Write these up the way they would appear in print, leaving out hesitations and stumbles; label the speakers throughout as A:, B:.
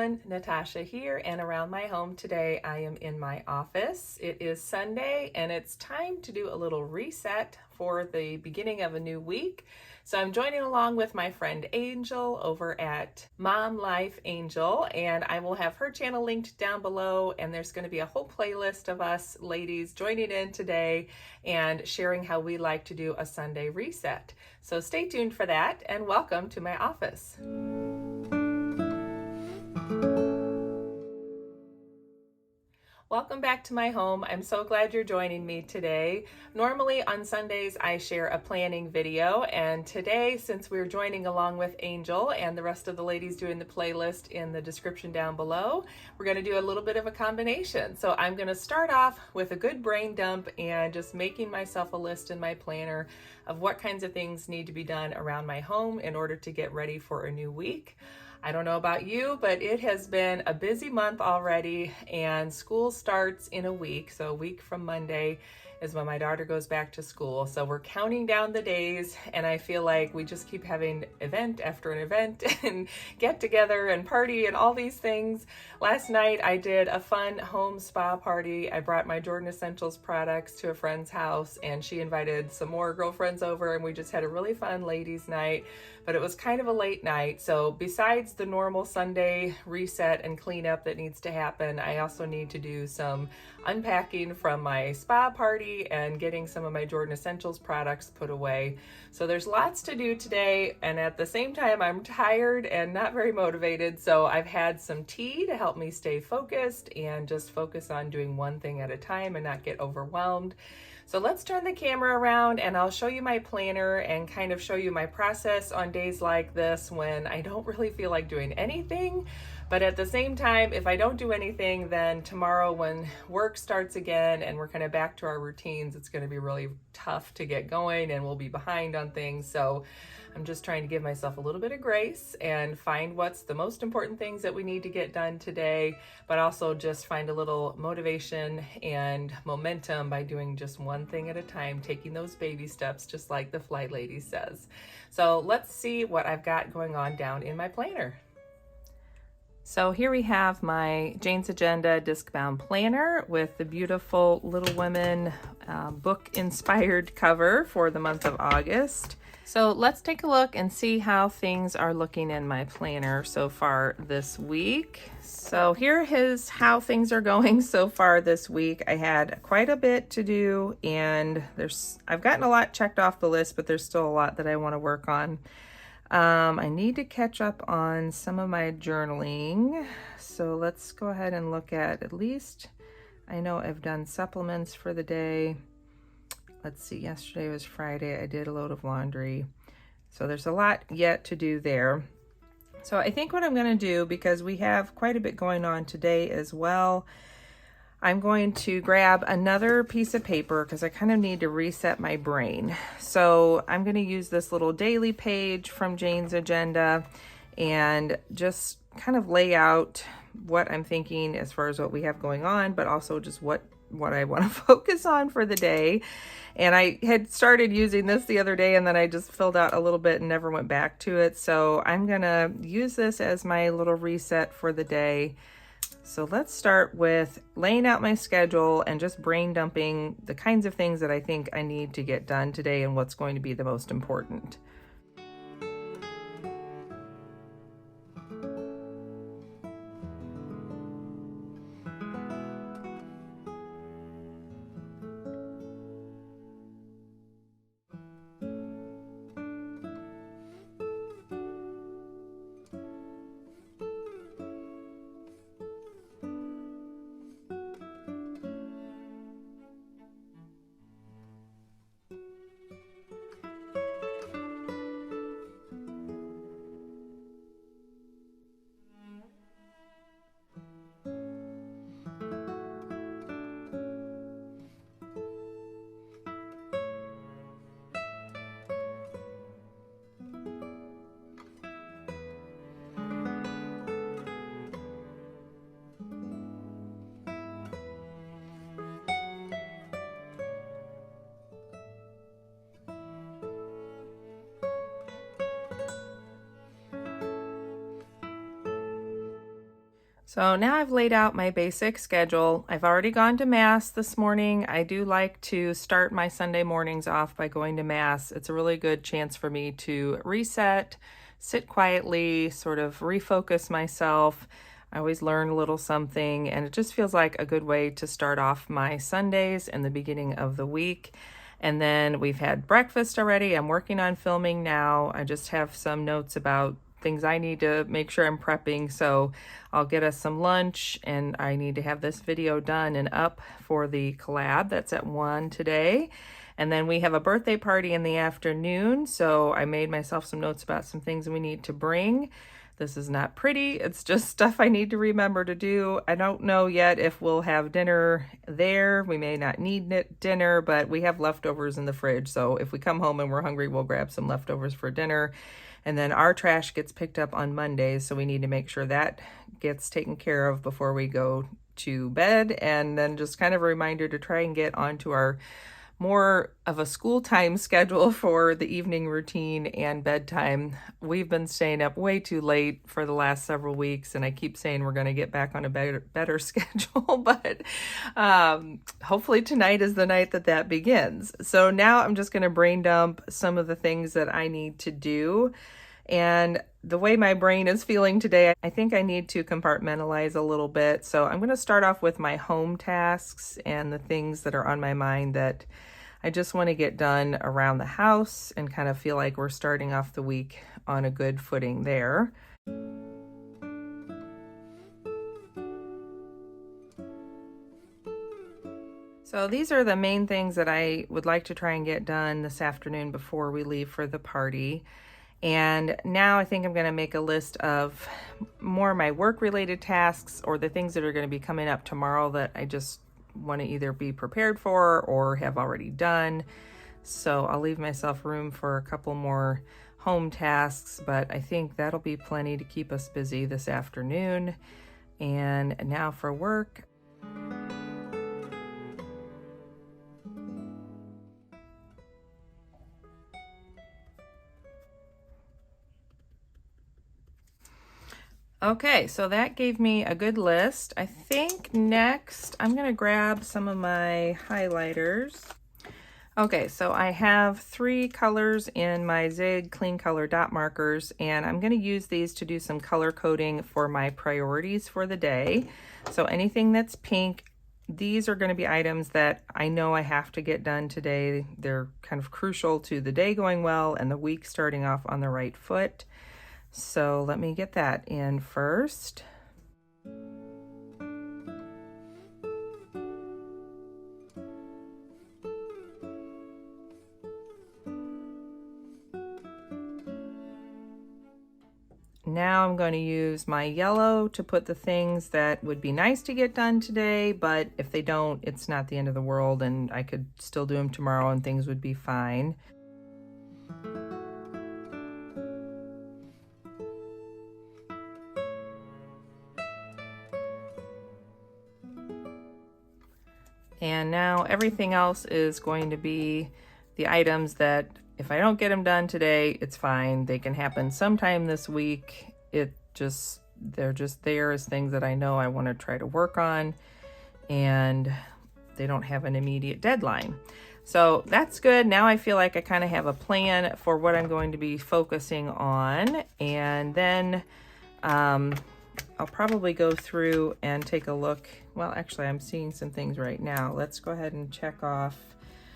A: everyone, Natasha here, and around my home today I am in my office. It is Sunday and it's time to do a little reset for the beginning of a new week. So I'm joining along with my friend Angel over at Mom Life Angel, and I will have her channel linked down below, and there's going to be a whole playlist of us ladies joining in today and sharing how we like to do a Sunday reset. So stay tuned for that, and welcome to my office. Welcome back to my home. I'm so glad you're joining me today. Normally on Sundays I share a planning video, and today, since we're joining along with Angel and the rest of the ladies doing the playlist in the description down below, we're going to do a little bit of a combination. So I'm going to start off with a good brain dump and just making myself a list in my planner of what kinds of things need to be done around my home in order to get ready for a new week. I don't know about you, but it has been a busy month already, and school starts in a week. So a week from Monday is when my daughter goes back to school. So we're counting down the days, and I feel like we just keep having event after an event and get together and party and all these things. Last night I did a fun home spa party. I brought my Jordan Essentials products to a friend's house, and she invited some more girlfriends over, and we just had a really fun ladies' night. But it was kind of a late night, so besides the normal Sunday reset and cleanup that needs to happen, I also need to do some unpacking from my spa party and getting some of my Jordan Essentials products put away. So there's lots to do today, and at the same time I'm tired and not very motivated, so I've had some tea to help me stay focused and just focus on doing one thing at a time and not get overwhelmed. So let's turn the camera around and I'll show you my planner and kind of show you my process on days like this when I don't really feel like doing anything. But at the same time, if I don't do anything, then tomorrow when work starts again and we're kind of back to our routines, it's going to be really tough to get going and we'll be behind on things. So I'm just trying to give myself a little bit of grace and find what's the most important things that we need to get done today, but also just find a little motivation and momentum by doing just one thing at a time, taking those baby steps, just like the Flight Lady says. So let's see what I've got going on down in my planner. So here we have my Jane's Agenda Discbound planner with the beautiful Little Women book-inspired cover for the month of August. So let's take a look and see how things are looking in my planner so far this week. So here is how things are going so far this week. I had quite a bit to do, and I've gotten a lot checked off the list, but there's still a lot that I want to work on. I need to catch up on some of my journaling. So let's go ahead and look at least, I know I've done supplements for the day. Let's see, yesterday was Friday. I did a load of laundry. So there's a lot yet to do there. So I think what I'm going to do, because we have quite a bit going on today as well, I'm going to grab another piece of paper because I kind of need to reset my brain. So I'm going to use this little daily page from Jane's Agenda and just kind of lay out what I'm thinking as far as what we have going on, but also just what I want to focus on for the day. And I had started using this the other day, and then I just filled out a little bit and never went back to it. So I'm going to use this as my little reset for the day. So let's start with laying out my schedule and just brain dumping the kinds of things that I think I need to get done today and what's going to be the most important. So now I've laid out my basic schedule. I've already gone to Mass this morning. I do like to start my Sunday mornings off by going to Mass. It's a really good chance for me to reset, sit quietly, sort of refocus myself. I always learn a little something, and it just feels like a good way to start off my Sundays and the beginning of the week. And then we've had breakfast already. I'm working on filming now. I just have some notes about things I need to make sure I'm prepping, so I'll get us some lunch, and I need to have this video done and up for the collab that's at 1 today. And then we have a birthday party in the afternoon, so I made myself some notes about some things we need to bring. This is not pretty, it's just stuff I need to remember to do. I don't know yet if we'll have dinner there. We may not need dinner, but we have leftovers in the fridge, so if we come home and we're hungry, we'll grab some leftovers for dinner. And then our trash gets picked up on Mondays, so we need to make sure that gets taken care of before we go to bed. And then just kind of a reminder to try and get onto our more of a school time schedule for the evening routine and bedtime. We've been staying up way too late for the last several weeks, and I keep saying we're going to get back on a better schedule, but hopefully tonight is the night that begins. So now I'm just going to brain dump some of the things that I need to do. And the way my brain is feeling today, I think I need to compartmentalize a little bit. So I'm going to start off with my home tasks and the things that are on my mind that I just want to get done around the house and kind of feel like we're starting off the week on a good footing there. So these are the main things that I would like to try and get done this afternoon before we leave for the party. And now I think I'm going to make a list of more of my work-related tasks or the things that are going to be coming up tomorrow that I just want to either be prepared for or have already done. So I'll leave myself room for a couple more home tasks, but I think that'll be plenty to keep us busy this afternoon. And now for work. Okay, so that gave me a good list. I think next I'm going to grab some of my highlighters. Okay, so I have 3 colors in my Zig Clean Color dot markers, and I'm going to use these to do some color coding for my priorities for the day. So anything that's pink, these are going to be items that I know I have to get done today. They're kind of crucial to the day going well and the week starting off on the right foot. So let me get that in first. Now I'm going to use my yellow to put the things that would be nice to get done today, but if they don't, it's not the end of the world and I could still do them tomorrow and things would be fine. And now everything else is going to be the items that if I don't get them done today, it's fine. They can happen sometime this week. They're just there as things that I know I want to try to work on, and they don't have an immediate deadline. So that's good. Now I feel like I kind of have a plan for what I'm going to be focusing on, and then I'll probably go through and take a look. Well, actually, I'm seeing some things right now. Let's go ahead and check off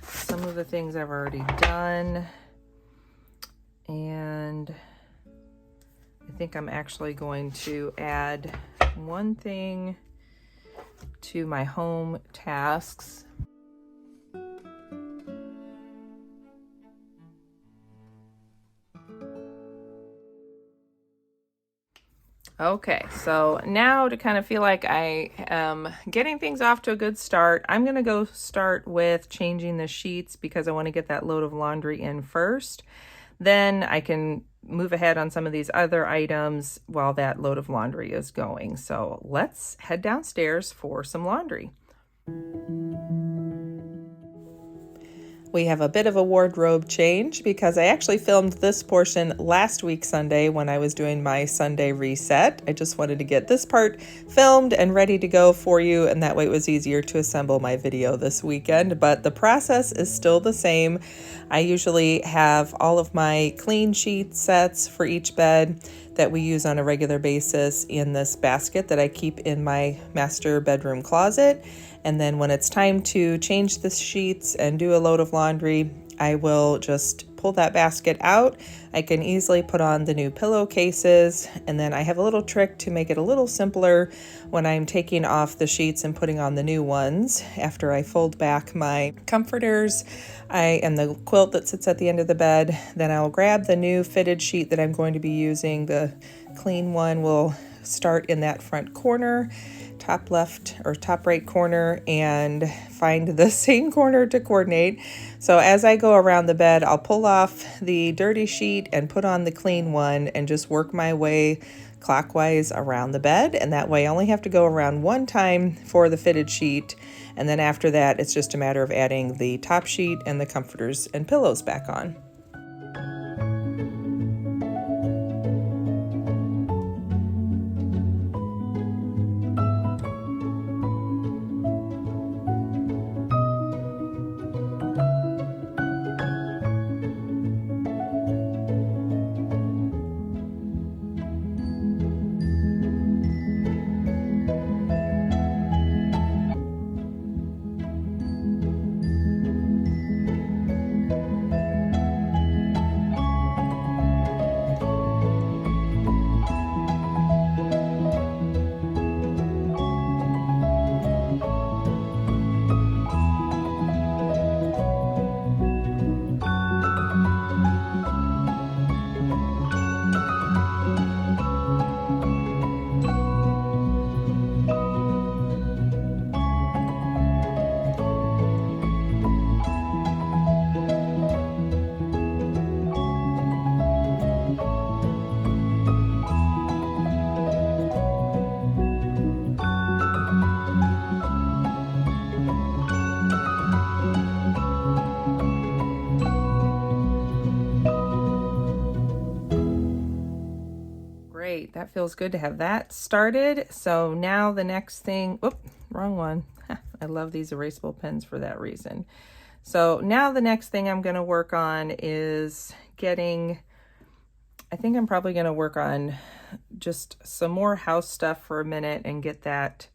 A: some of the things I've already done. And I think I'm actually going to add one thing to my home tasks. Okay, so now to kind of feel like I am getting things off to a good start, I'm going to go start with changing the sheets because I want to get that load of laundry in first. Then I can move ahead on some of these other items while that load of laundry is going. So let's head downstairs for some laundry. We have a bit of a wardrobe change because I actually filmed this portion last week Sunday when I was doing my Sunday reset. I just wanted to get this part filmed and ready to go for you, and that way it was easier to assemble my video this weekend. But the process is still the same. I usually have all of my clean sheet sets for each bed that we use on a regular basis in this basket that I keep in my master bedroom closet. And then when it's time to change the sheets and do a load of laundry, I will just pull that basket out. I can easily put on the new pillowcases, and then I have a little trick to make it a little simpler when I'm taking off the sheets and putting on the new ones. After I fold back my comforters and the quilt that sits at the end of the bed, then I'll grab the new fitted sheet that I'm going to be using. The clean one will start in that front corner, top left or top right corner, and find the same corner to coordinate. So as I go around the bed, I'll pull off the dirty sheet and put on the clean one and just work my way clockwise around the bed. And that way I only have to go around one time for the fitted sheet. And then after that, it's just a matter of adding the top sheet and the comforters and pillows back on. Great, that feels good to have that started. So now the next thing, wrong one. I love these erasable pens for that reason. So now the next thing I'm going to work on is I think I'm probably going to work on just some more house stuff for a minute and get that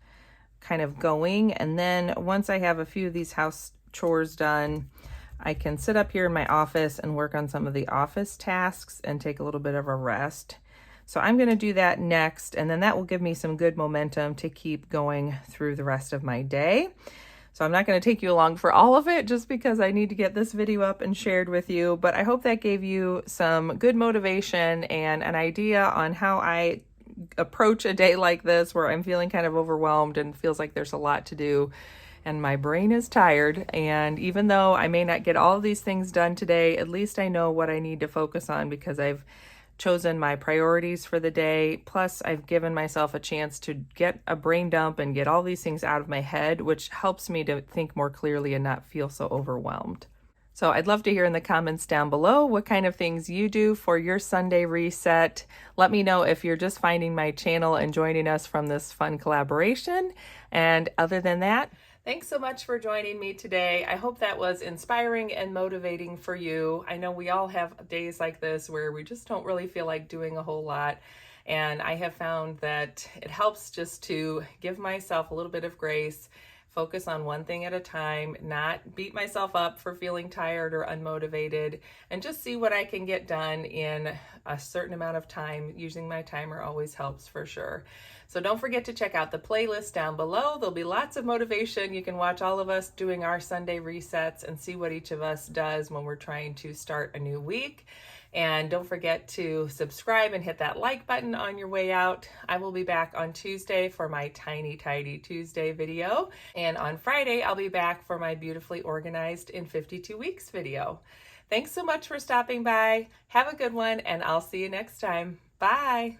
A: kind of going. And then once I have a few of these house chores done, I can sit up here in my office and work on some of the office tasks and take a little bit of a rest. So I'm going to do that next, and then that will give me some good momentum to keep going through the rest of my day. So I'm not going to take you along for all of it just because I need to get this video up and shared with you, but I hope that gave you some good motivation and an idea on how I approach a day like this where I'm feeling kind of overwhelmed and feels like there's a lot to do and my brain is tired. And even though I may not get all of these things done today, at least I know what I need to focus on because I've chosen my priorities for the day. Plus, I've given myself a chance to get a brain dump and get all these things out of my head, which helps me to think more clearly and not feel so overwhelmed. So I'd love to hear in the comments down below what kind of things you do for your Sunday reset. Let me know if you're just finding my channel and joining us from this fun collaboration. And other than that, thanks so much for joining me today. I hope that was inspiring and motivating for you. I know we all have days like this where we just don't really feel like doing a whole lot. And I have found that it helps just to give myself a little bit of grace, focus on one thing at a time, not beat myself up for feeling tired or unmotivated, and just see what I can get done in a certain amount of time. Using my timer always helps for sure. So don't forget to check out the playlist down below. There'll be lots of motivation. You can watch all of us doing our Sunday resets and see what each of us does when we're trying to start a new week. And don't forget to subscribe and hit that like button on your way out. I will be back on Tuesday for my Tiny Tidy Tuesday video. And on Friday, I'll be back for my Beautifully Organized in 52 Weeks video. Thanks so much for stopping by. Have a good one, and I'll see you next time. Bye.